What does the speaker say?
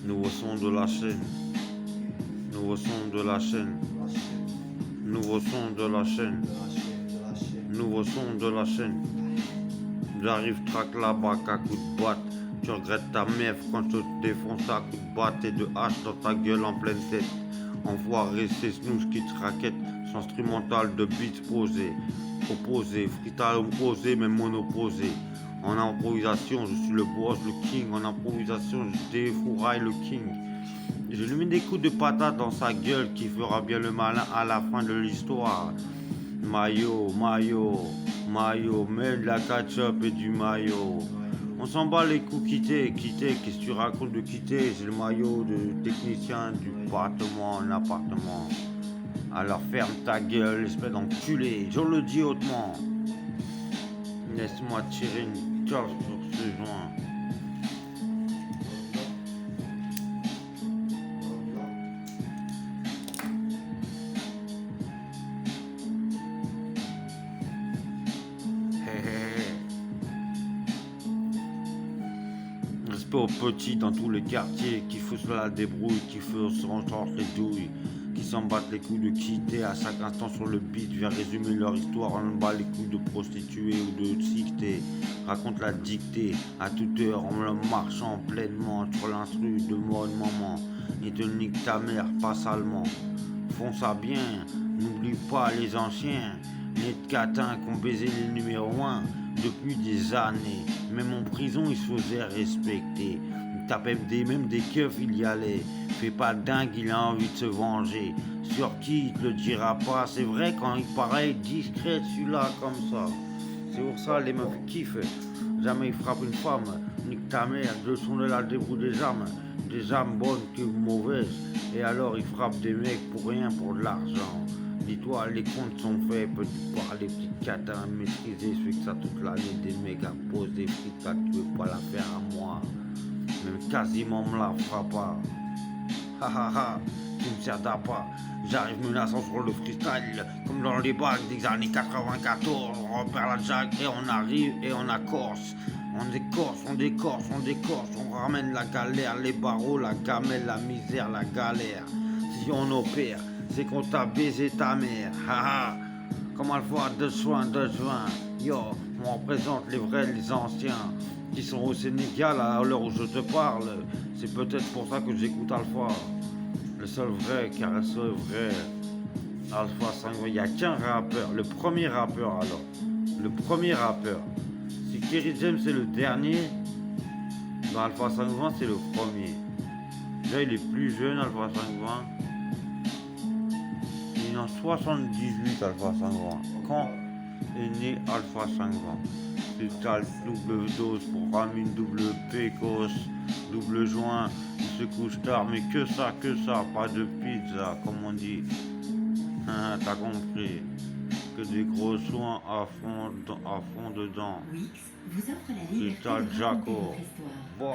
Nouveau son de la chaîne. Nouveau son de la chaîne. Nouveau son de la chaîne. Nouveau son de la chaîne. J'arrive, traque la bac à coups de boîte. Tu regrettes ta meuf quand je te défonce à coups de batte et de hache dans ta gueule en pleine tête. Enfoiré, c'est snooze qui te raquette. Instrumental de beats posés. Opposé, freestyle opposé, même monoposé. En improvisation, je suis le boss, le king. En improvisation, je défouraille le king. Je lui mets des coups de patate dans sa gueule qui fera bien le malin à la fin de l'histoire. Maillot, maillot, maillot, mets de la ketchup et du maillot. On s'en bat les coups, quitter, qu'est-ce que tu racontes de quitter? C'est le maillot de technicien du appartement en appartement. Alors ferme ta gueule, espèce d'enculé, je le dis hautement. Laisse-moi tirer une torche sur ce joint. Respect aux petits dans tous les quartiers qui foutent la débrouille, qui se renchante les douilles, qui s'en battent les coups de quitter à chaque instant sur le beat. Viens résumer leur histoire en bas les coups de prostituées ou de cité. Raconte la dictée à toute heure en le marchant pleinement sur l'instru de mode maman. Et te nique ta mère, pas salement. Fonce à bien, n'oublie pas les anciens, les catins qui ont baisé les numéros 1 depuis des années. Même en prison, il se faisait respecter. Il tapait même des keufs, il y allait. Fais pas dingue, il a envie de se venger. Sur qui, il te le dira pas. C'est vrai quand il paraît discret, celui-là, comme ça. C'est pour ça, les meufs kiffent. Jamais il frappe une femme. Nique ta mère, de son de la débrouille des âmes. Des âmes bonnes que mauvaises. Et alors, il frappe des mecs pour rien, pour de l'argent. Dis-toi, les comptes sont faits, peux-tu parler, petites catins maîtriser, celui que ça toute l'année, des mecs à poser, frites, tu veux pas la faire à moi. Même quasiment me la fera pas. Ha ha ha, tu me sers d'appât. J'arrive menaçant sur le freestyle, comme dans les bacs des années 94. On repère la jack et on arrive et on accorce. On décorce, on décorce, on décorce, on ramène la galère, les barreaux, la gamelle, la misère, la galère. Si on opère, c'est qu'on t'a baisé ta mère. Haha, comme Alpha de soin, yo, on représente les vrais, les anciens, qui sont au Sénégal à l'heure où je te parle. C'est peut-être pour ça que j'écoute Alpha. Le seul vrai, car le seul vrai. Alpha 5, il n'y a qu'un rappeur, le premier rappeur alors. Le premier rappeur. Si Kerry James c'est le dernier, dans Alpha 520 c'est le premier. Déjà il est plus jeune Alpha 520. Il est en 78 Alpha 520. Quand est né Alpha 520? Total double dose pour Ramine, double pécos, double joint, il se couche tard, mais que ça, pas de pizza, comme on dit. Hein, t'as compris? Que des gros soins à fond dedans. Total Jaco. Bon.